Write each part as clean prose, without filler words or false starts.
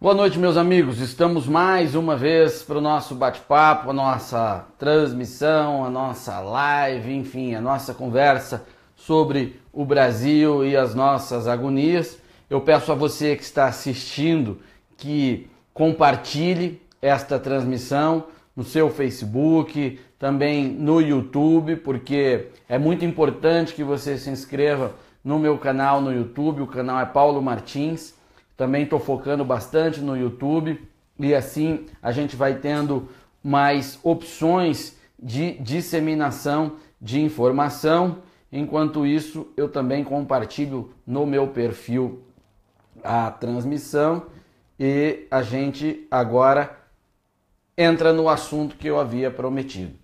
Boa noite, meus amigos. Estamos mais uma vez para o nosso bate-papo, a nossa transmissão, a nossa live, enfim, a nossa conversa sobre o Brasil e as nossas agonias. Eu peço a você que está assistindo que compartilhe esta transmissão no seu Facebook, também no YouTube, porque é muito importante que você se inscreva no meu canal no YouTube. O canal é Paulo Martins. Também estou focando bastante no YouTube e assim a gente vai tendo mais opções de disseminação de informação. Enquanto isso, eu também compartilho no meu perfil a transmissão e a gente agora entra no assunto que eu havia prometido.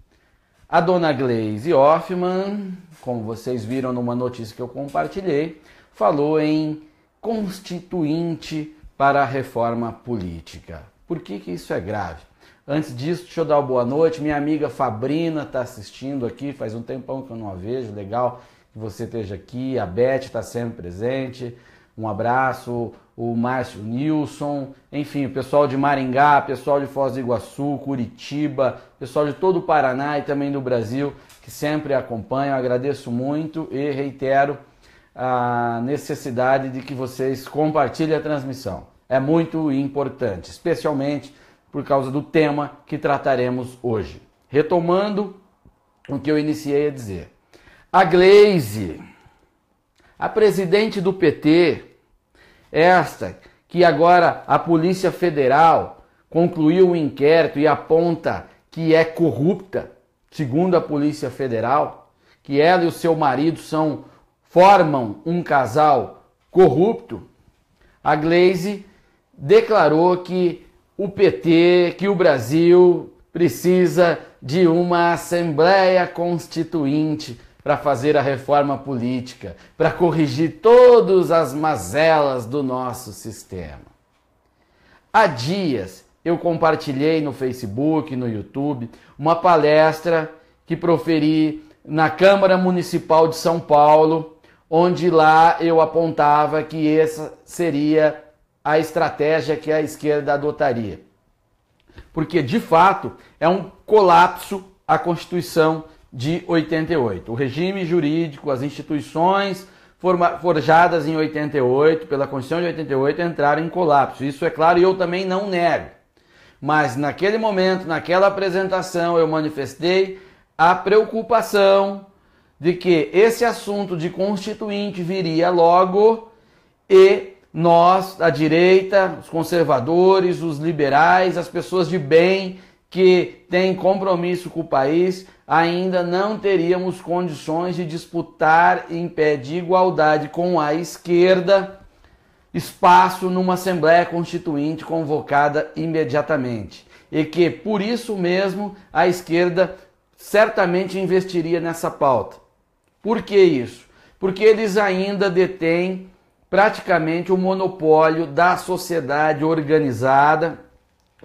A dona Gleisi Hoffmann, como vocês viram numa notícia que eu compartilhei, falou em constituinte para a reforma política. Por que isso é grave? Antes disso, deixa eu dar uma boa noite. Minha amiga Fabrina está assistindo aqui, faz um tempão que eu não a vejo. Legal que você esteja aqui. A Beth está sempre presente. Um abraço. O Márcio Nilson, enfim, o pessoal de Maringá, pessoal de Foz do Iguaçu, Curitiba, pessoal de todo o Paraná e também do Brasil, que sempre acompanham. Agradeço muito e reitero a necessidade de que vocês compartilhem a transmissão. É muito importante, especialmente por causa do tema que trataremos hoje. Retomando o que eu iniciei a dizer. A Gleisi, a presidente do PT, esta que agora a Polícia Federal concluiu o inquérito e aponta que é corrupta, segundo a Polícia Federal, que ela e o seu marido formam um casal corrupto. A Gleisi declarou que o PT, que o Brasil precisa de uma Assembleia Constituinte para fazer a reforma política, para corrigir todas as mazelas do nosso sistema. Há dias eu compartilhei no Facebook, no YouTube, uma palestra que proferi na Câmara Municipal de São Paulo, onde lá eu apontava que essa seria a estratégia que a esquerda adotaria. Porque, de fato, é um colapso a Constituição de 88. O regime jurídico, as instituições forjadas em 88, pela Constituição de 88, entraram em colapso. Isso é claro e eu também não nego. Mas naquele momento, naquela apresentação, eu manifestei a preocupação de que esse assunto de constituinte viria logo e nós, a direita, os conservadores, os liberais, as pessoas de bem que têm compromisso com o país, ainda não teríamos condições de disputar em pé de igualdade com a esquerda espaço numa Assembleia Constituinte convocada imediatamente. E que, por isso mesmo, a esquerda certamente investiria nessa pauta. Por que isso? Porque eles ainda detêm praticamente o monopólio da sociedade organizada,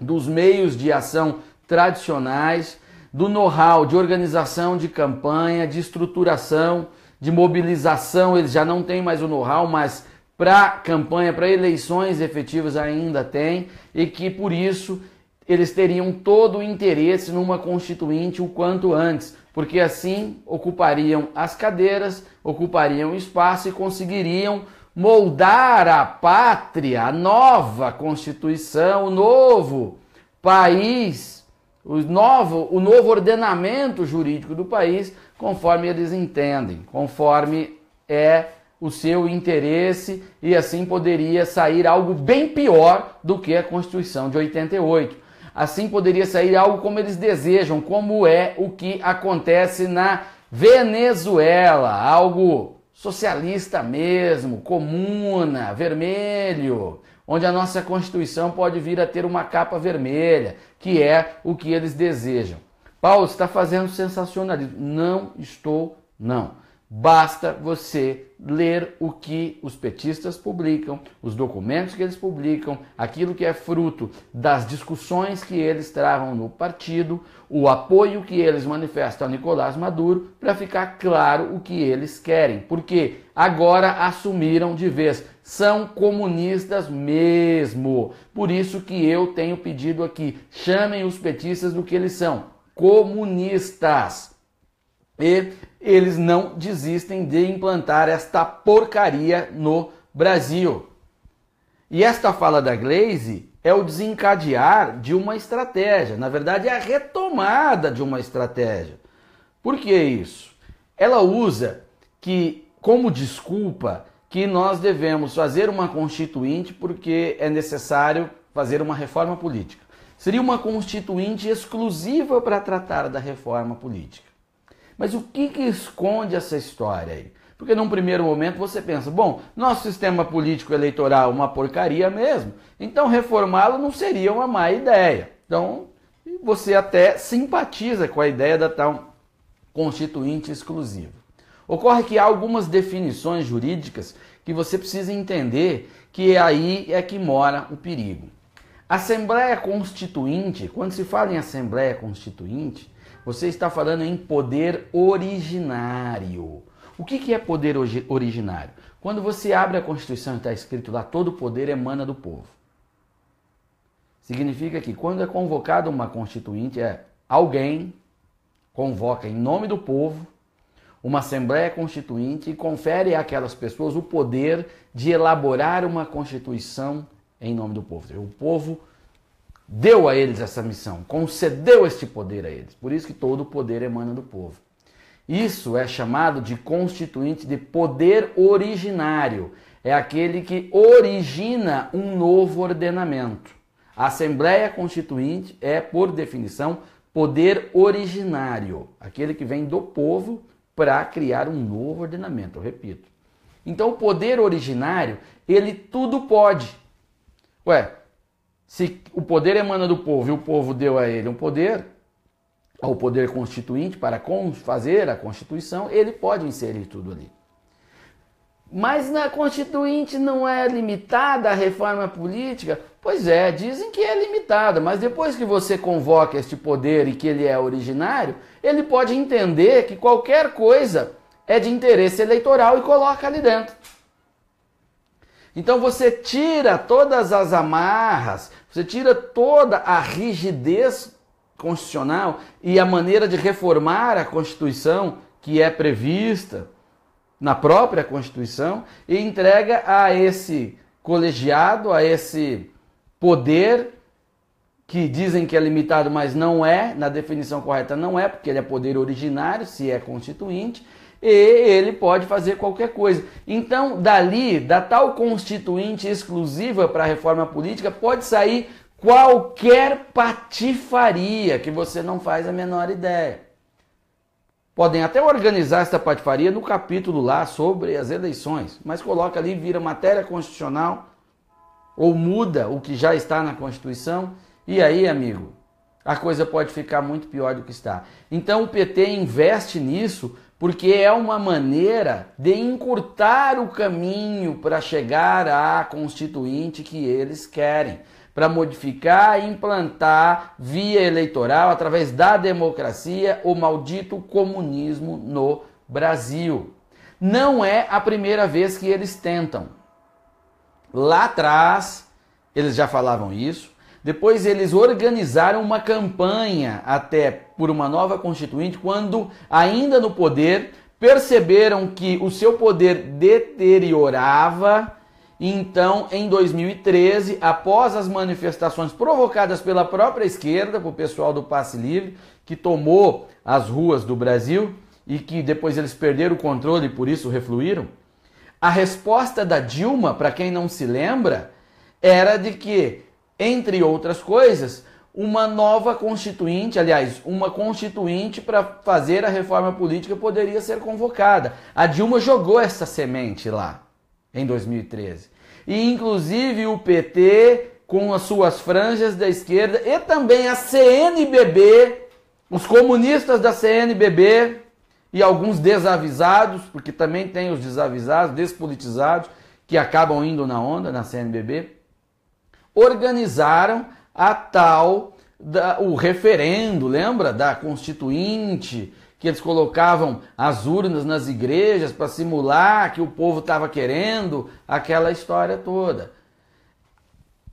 dos meios de ação tradicionais, do know-how de organização de campanha, de estruturação, de mobilização. Eles já não têm mais o know-how, mas para campanha, para eleições efetivas ainda tem, e que por isso eles teriam todo o interesse numa constituinte o quanto antes, porque assim ocupariam as cadeiras, ocupariam espaço e conseguiriam moldar a pátria, a nova Constituição, o novo país, o novo ordenamento jurídico do país, conforme eles entendem, conforme é o seu interesse, e assim poderia sair algo bem pior do que a Constituição de 88. Assim poderia sair algo como eles desejam, como é o que acontece na Venezuela, algo socialista mesmo, comuna, vermelho, onde a nossa Constituição pode vir a ter uma capa vermelha, que é o que eles desejam. Paulo, você está fazendo sensacionalismo. Não estou, não. Basta você ler o que os petistas publicam, os documentos que eles publicam, aquilo que é fruto das discussões que eles travam no partido, o apoio que eles manifestam a Nicolás Maduro, para ficar claro o que eles querem. Porque agora assumiram de vez, são comunistas mesmo. Por isso que eu tenho pedido aqui, chamem os petistas do que eles são, comunistas. E eles não desistem de implantar esta porcaria no Brasil. E esta fala da Gleisi é o desencadear de uma estratégia. Na verdade, é a retomada de uma estratégia. Por que isso? Ela usa que, como desculpa, que nós devemos fazer uma constituinte porque é necessário fazer uma reforma política. Seria uma constituinte exclusiva para tratar da reforma política. Mas o que esconde essa história aí? Porque num primeiro momento você pensa, bom, nosso sistema político eleitoral é uma porcaria mesmo, então reformá-lo não seria uma má ideia. Então você até simpatiza com a ideia da tal constituinte exclusiva. Ocorre que há algumas definições jurídicas que você precisa entender que aí é que mora o perigo. Assembleia Constituinte, quando se fala em Assembleia Constituinte, você está falando em poder originário. O que é poder originário? Quando você abre a Constituição e está escrito lá, todo poder emana do povo. Significa que quando é convocada uma Constituinte, alguém convoca em nome do povo uma Assembleia Constituinte e confere àquelas pessoas o poder de elaborar uma Constituição em nome do povo. O povo deu a eles essa missão, concedeu este poder a eles. Por isso que todo o poder emana do povo. Isso é chamado de constituinte de poder originário. É aquele que origina um novo ordenamento. A Assembleia Constituinte é, por definição, poder originário. Aquele que vem do povo para criar um novo ordenamento, eu repito. Então o poder originário, ele tudo pode. Se o poder emana do povo e o povo deu a ele um poder, ao poder constituinte para fazer a Constituição, ele pode inserir tudo ali. Mas na Constituinte não é limitada a reforma política? Pois é, dizem que é limitada, mas depois que você convoca este poder e que ele é originário, ele pode entender que qualquer coisa é de interesse eleitoral e coloca ali dentro. Então você tira todas as amarras, você tira toda a rigidez constitucional e a maneira de reformar a Constituição que é prevista na própria Constituição e entrega a esse colegiado, a esse poder que dizem que é limitado, mas não é, na definição correta não é, porque ele é poder originário, se é constituinte, e ele pode fazer qualquer coisa. Então, dali, da tal constituinte exclusiva para a reforma política, pode sair qualquer patifaria que você não faz a menor ideia. Podem até organizar essa patifaria no capítulo lá sobre as eleições, mas coloca ali, vira matéria constitucional, ou muda o que já está na Constituição, e aí, amigo, a coisa pode ficar muito pior do que está. Então o PT investe nisso porque é uma maneira de encurtar o caminho para chegar à Constituinte que eles querem, para modificar e implantar via eleitoral, através da democracia, o maldito comunismo no Brasil. Não é a primeira vez que eles tentam. Lá atrás, eles já falavam isso. Depois eles organizaram uma campanha até por uma nova constituinte, quando ainda no poder, perceberam que o seu poder deteriorava. Então, em 2013, após as manifestações provocadas pela própria esquerda, por pessoal do Passe Livre, que tomou as ruas do Brasil e que depois eles perderam o controle e por isso refluíram, a resposta da Dilma, para quem não se lembra, era de que, entre outras coisas, uma nova constituinte, aliás, uma constituinte para fazer a reforma política poderia ser convocada. A Dilma jogou essa semente lá, em 2013. E, inclusive, o PT, com as suas franjas da esquerda, e também a CNBB, os comunistas da CNBB, e alguns desavisados, porque também tem os desavisados, despolitizados, que acabam indo na onda, na CNBB, organizaram o referendo, lembra? Da Constituinte, que eles colocavam as urnas nas igrejas para simular que o povo estava querendo, aquela história toda.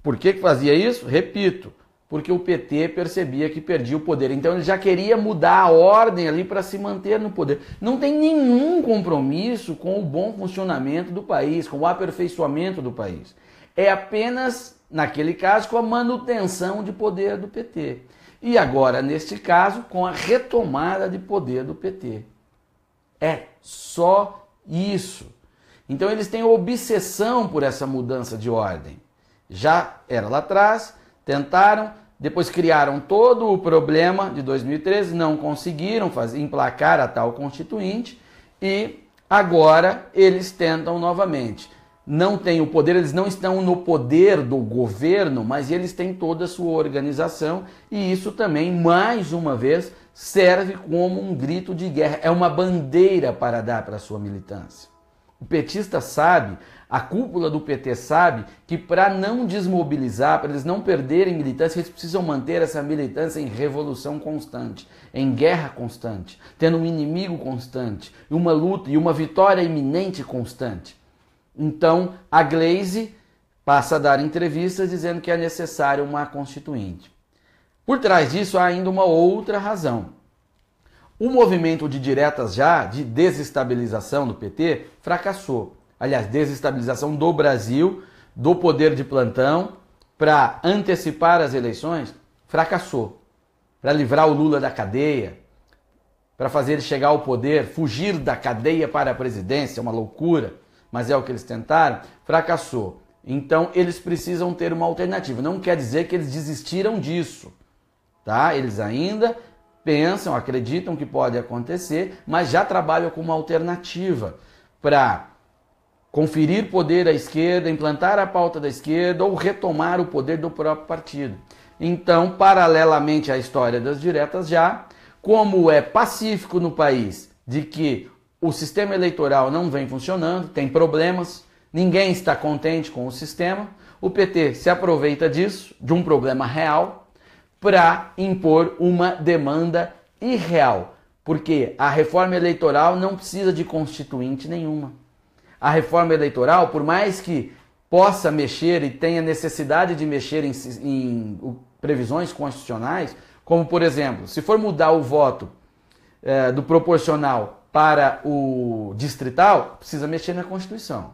Por que fazia isso? Repito, porque o PT percebia que perdia o poder. Então ele já queria mudar a ordem ali para se manter no poder. Não tem nenhum compromisso com o bom funcionamento do país, com o aperfeiçoamento do país. É apenas, naquele caso, com a manutenção de poder do PT. E agora, neste caso, com a retomada de poder do PT. É só isso. Então eles têm obsessão por essa mudança de ordem. Já era lá atrás, tentaram, depois criaram todo o problema de 2013, não conseguiram emplacar a tal constituinte e agora eles tentam novamente. Não têm o poder, eles não estão no poder do governo, mas eles têm toda a sua organização e isso também, mais uma vez, serve como um grito de guerra, é uma bandeira para dar para a sua militância. O petista sabe, a cúpula do PT sabe que para não desmobilizar, para eles não perderem militância, eles precisam manter essa militância em revolução constante, em guerra constante, tendo um inimigo constante, uma luta e uma vitória iminente constante. Então a Gleisi passa a dar entrevistas dizendo que é necessário uma constituinte. Por trás disso há ainda uma outra razão. O movimento de diretas já, de desestabilização do PT, fracassou. Aliás, desestabilização do Brasil, do poder de plantão, para antecipar as eleições, fracassou. Para livrar o Lula da cadeia, para fazer ele chegar ao poder, fugir da cadeia para a presidência, uma loucura, mas é o que eles tentaram, fracassou. Então eles precisam ter uma alternativa. Não quer dizer que eles desistiram disso, tá? Eles ainda pensam, acreditam que pode acontecer, mas já trabalham com uma alternativa para conferir poder à esquerda, implantar a pauta da esquerda ou retomar o poder do próprio partido. Então, paralelamente à história das diretas já, como é pacífico no país de que o sistema eleitoral não vem funcionando, tem problemas, ninguém está contente com o sistema, o PT se aproveita disso, de um problema real, para impor uma demanda irreal, porque a reforma eleitoral não precisa de constituinte nenhuma. A reforma eleitoral, por mais que possa mexer e tenha necessidade de mexer em previsões constitucionais, como por exemplo, se for mudar o voto do proporcional para o distrital, precisa mexer na Constituição.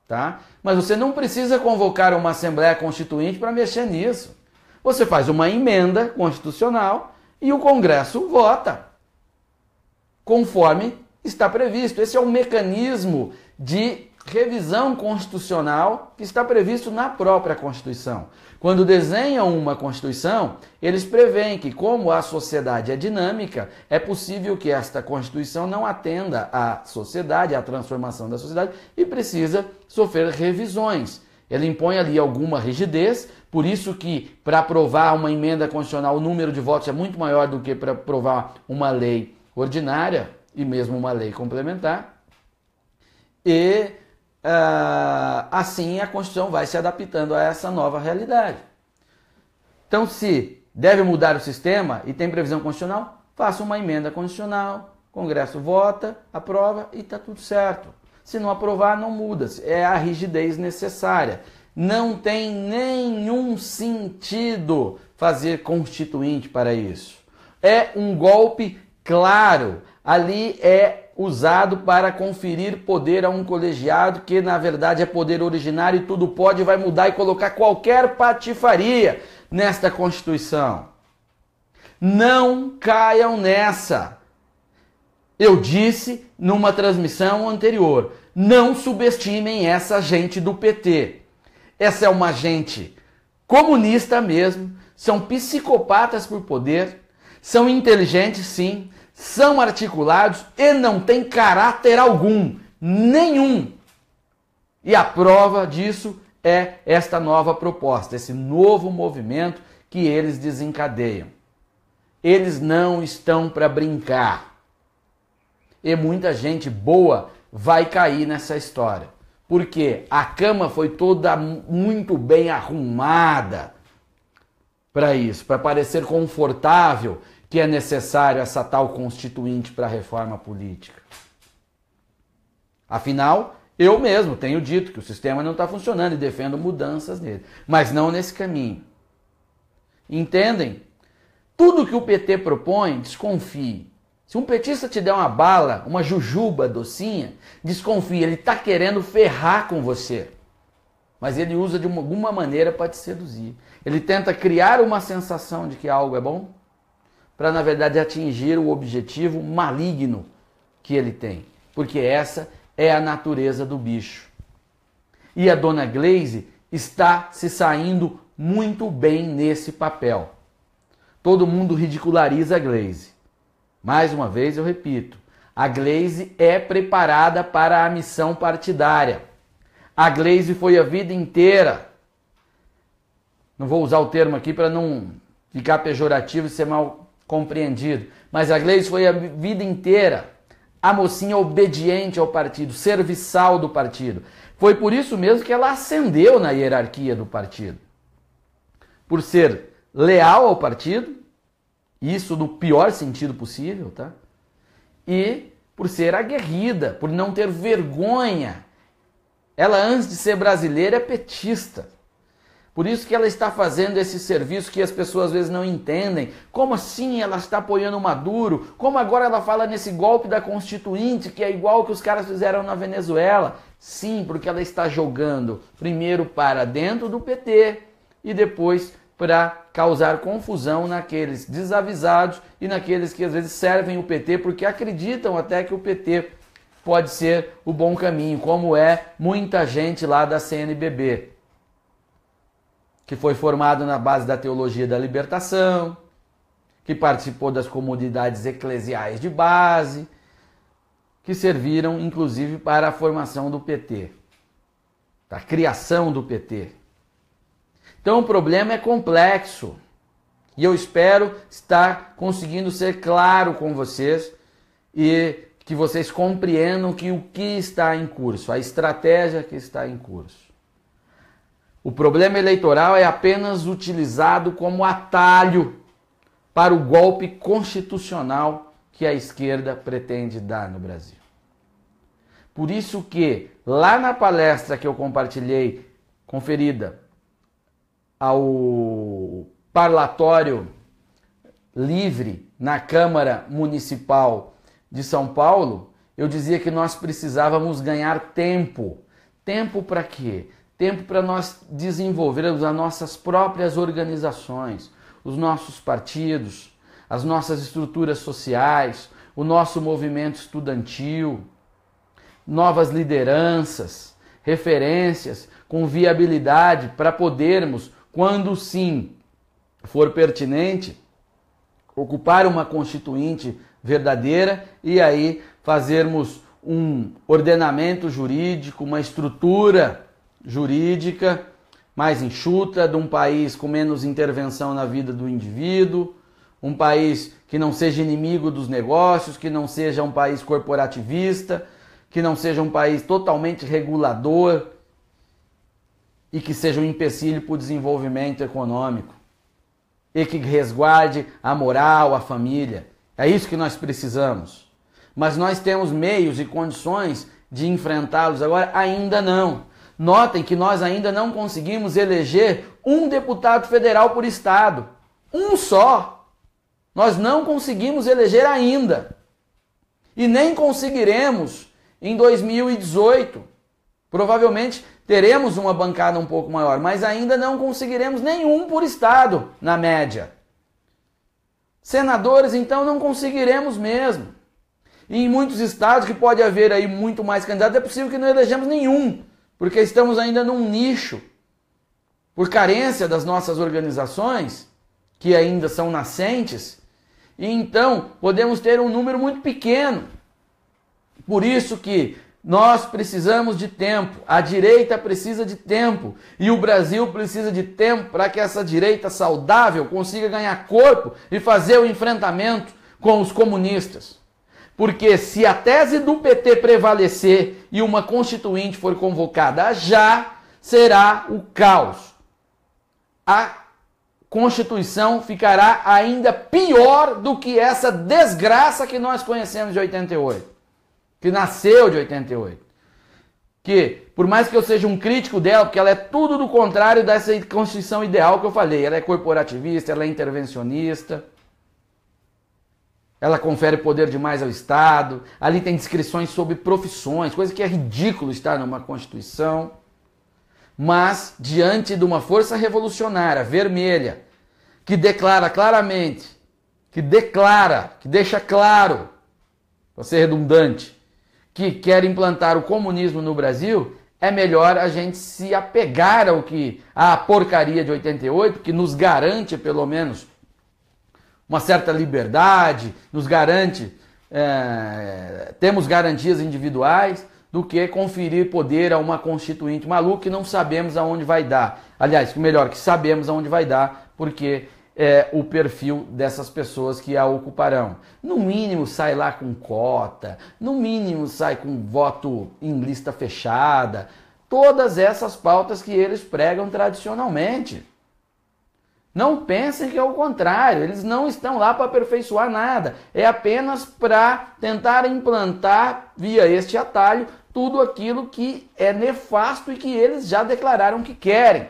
Tá? Mas você não precisa convocar uma Assembleia Constituinte para mexer nisso. Você faz uma emenda constitucional e o Congresso vota, conforme está previsto. Esse é o mecanismo de revisão constitucional que está previsto na própria Constituição. Quando desenham uma Constituição, eles preveem que, como a sociedade é dinâmica, é possível que esta Constituição não atenda à sociedade, à transformação da sociedade, e precisa sofrer revisões. Ele impõe ali alguma rigidez, por isso que para aprovar uma emenda constitucional o número de votos é muito maior do que para aprovar uma lei ordinária e mesmo uma lei complementar. E assim a Constituição vai se adaptando a essa nova realidade. Então, se deve mudar o sistema e tem previsão constitucional, faça uma emenda constitucional, o Congresso vota, aprova e está tudo certo. Se não aprovar, não muda. É a rigidez necessária. Não tem nenhum sentido fazer constituinte para isso. É um golpe claro. Ali é usado para conferir poder a um colegiado que, na verdade, é poder originário e tudo pode, vai mudar e colocar qualquer patifaria nesta Constituição. Não caiam nessa. Eu disse numa transmissão anterior, não subestimem essa gente do PT. Essa é uma gente comunista mesmo, são psicopatas por poder, são inteligentes sim, são articulados e não têm caráter algum, nenhum. E a prova disso é esta nova proposta, esse novo movimento que eles desencadeiam. Eles não estão para brincar. E muita gente boa vai cair nessa história. Porque a cama foi toda muito bem arrumada para isso, para parecer confortável, que é necessário essa tal constituinte para a reforma política. Afinal, eu mesmo tenho dito que o sistema não está funcionando e defendo mudanças nele, mas não nesse caminho. Entendem? Tudo que o PT propõe, desconfie. Se um petista te der uma bala, uma jujuba docinha, desconfie, ele está querendo ferrar com você. Mas ele usa de alguma maneira para te seduzir. Ele tenta criar uma sensação de que algo é bom, para na verdade atingir o objetivo maligno que ele tem. Porque essa é a natureza do bicho. E a dona Gleisi está se saindo muito bem nesse papel. Todo mundo ridiculariza a Gleisi. Mais uma vez eu repito, a Gleisi é preparada para a missão partidária. A Gleisi foi a vida inteira, não vou usar o termo aqui para não ficar pejorativo e ser mal compreendido, mas a Gleisi foi a vida inteira a mocinha obediente ao partido, serviçal do partido. Foi por isso mesmo que ela ascendeu na hierarquia do partido. Por ser leal ao partido, isso no pior sentido possível, tá? E por ser aguerrida, por não ter vergonha. Ela, antes de ser brasileira, é petista. Por isso que ela está fazendo esse serviço que as pessoas às vezes não entendem. Como assim ela está apoiando o Maduro? Como agora ela fala nesse golpe da Constituinte, que é igual que os caras fizeram na Venezuela? Sim, porque ela está jogando primeiro para dentro do PT e depois para causar confusão naqueles desavisados e naqueles que às vezes servem o PT porque acreditam até que o PT pode ser o bom caminho, como é muita gente lá da CNBB, que foi formado na base da teologia da libertação, que participou das comunidades eclesiais de base, que serviram inclusive para a formação do PT, da criação do PT. Então o problema é complexo e eu espero estar conseguindo ser claro com vocês e que vocês compreendam que o que está em curso, a estratégia que está em curso. O problema eleitoral é apenas utilizado como atalho para o golpe constitucional que a esquerda pretende dar no Brasil. Por isso que, lá na palestra que eu compartilhei, conferida ao parlatório livre na Câmara Municipal de São Paulo, eu dizia que nós precisávamos ganhar tempo. Tempo para quê? Tempo para nós desenvolvermos as nossas próprias organizações, os nossos partidos, as nossas estruturas sociais, o nosso movimento estudantil, novas lideranças, referências com viabilidade para podermos, quando sim for pertinente, ocupar uma constituinte verdadeira e aí fazermos um ordenamento jurídico, uma estrutura jurídica mais enxuta, de um país com menos intervenção na vida do indivíduo, um país que não seja inimigo dos negócios, que não seja um país corporativista, que não seja um país totalmente regulador e que seja um empecilho para o desenvolvimento econômico e que resguarde a moral, a família. É isso que nós precisamos. Mas nós temos meios e condições de enfrentá-los agora? Ainda não. Notem que nós ainda não conseguimos eleger um deputado federal por estado. Um só. Nós não conseguimos eleger ainda. E nem conseguiremos em 2018. Provavelmente teremos uma bancada um pouco maior, mas ainda não conseguiremos nenhum por estado, na média. Senadores, então, não conseguiremos mesmo. E em muitos estados que pode haver aí muito mais candidatos, é possível que não elejamos nenhum, porque estamos ainda num nicho, por carência das nossas organizações, que ainda são nascentes, e então podemos ter um número muito pequeno. Por isso que nós precisamos de tempo, a direita precisa de tempo, e o Brasil precisa de tempo para que essa direita saudável consiga ganhar corpo e fazer o enfrentamento com os comunistas. Porque se a tese do PT prevalecer e uma constituinte for convocada já, será o caos. A Constituição ficará ainda pior do que essa desgraça que nós conhecemos de 88, que nasceu de 88. Que, por mais que eu seja um crítico dela, porque ela é tudo do contrário dessa Constituição ideal que eu falei, ela é corporativista, ela é intervencionista, ela confere poder demais ao Estado, ali tem descrições sobre profissões, coisa que é ridículo estar numa Constituição. Mas, diante de uma força revolucionária, vermelha, que declara claramente, que deixa claro, para ser redundante, que quer implantar o comunismo no Brasil, é melhor a gente se apegar à porcaria de 88, que nos garante, pelo menos, uma certa liberdade, nos garante, temos garantias individuais, do que conferir poder a uma constituinte maluca que não sabemos aonde vai dar. Aliás, melhor, que sabemos aonde vai dar, porque é o perfil dessas pessoas que a ocuparão. No mínimo sai lá com cota, no mínimo sai com voto em lista fechada, todas essas pautas que eles pregam tradicionalmente. Não pensem que é o contrário, eles não estão lá para aperfeiçoar nada, é apenas para tentar implantar via este atalho tudo aquilo que é nefasto e que eles já declararam que querem.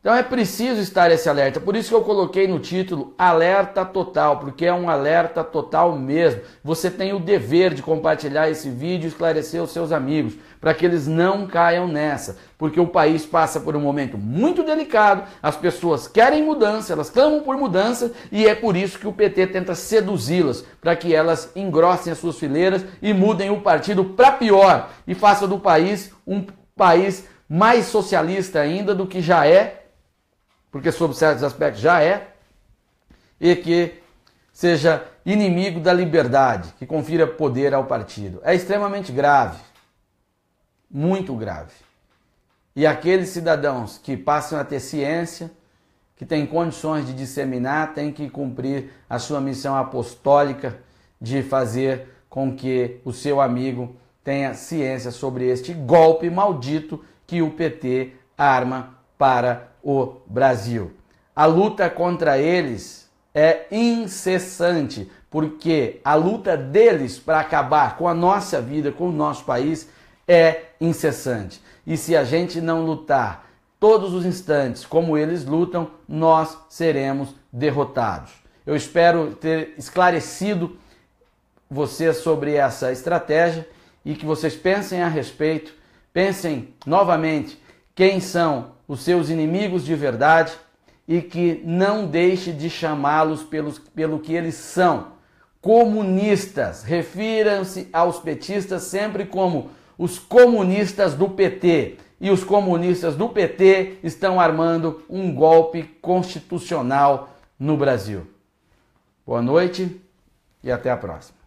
Então é preciso estar esse alerta, por isso que eu coloquei no título alerta total, porque é um alerta total mesmo. Você tem o dever de compartilhar esse vídeo e esclarecer os seus amigos, para que eles não caiam nessa, porque o país passa por um momento muito delicado, as pessoas querem mudança, elas clamam por mudança e é por isso que o PT tenta seduzi-las, para que elas engrossem as suas fileiras e mudem o partido para pior e façam do país um país mais socialista ainda do que já é, porque sob certos aspectos já é, e que seja inimigo da liberdade, que confira poder ao partido. É extremamente grave, muito grave. E aqueles cidadãos que passam a ter ciência, que têm condições de disseminar, têm que cumprir a sua missão apostólica de fazer com que o seu amigo tenha ciência sobre este golpe maldito que o PT arma para o Brasil. A luta contra eles é incessante, porque a luta deles para acabar com a nossa vida, com o nosso país, é incessante. E se a gente não lutar todos os instantes como eles lutam, nós seremos derrotados. Eu espero ter esclarecido vocês sobre essa estratégia e que vocês pensem a respeito, pensem novamente quem são os seus inimigos de verdade e que não deixe de chamá-los pelo que eles são. Comunistas. Refiram-se aos petistas sempre como os comunistas do PT. E os comunistas do PT estão armando um golpe constitucional no Brasil. Boa noite e até a próxima.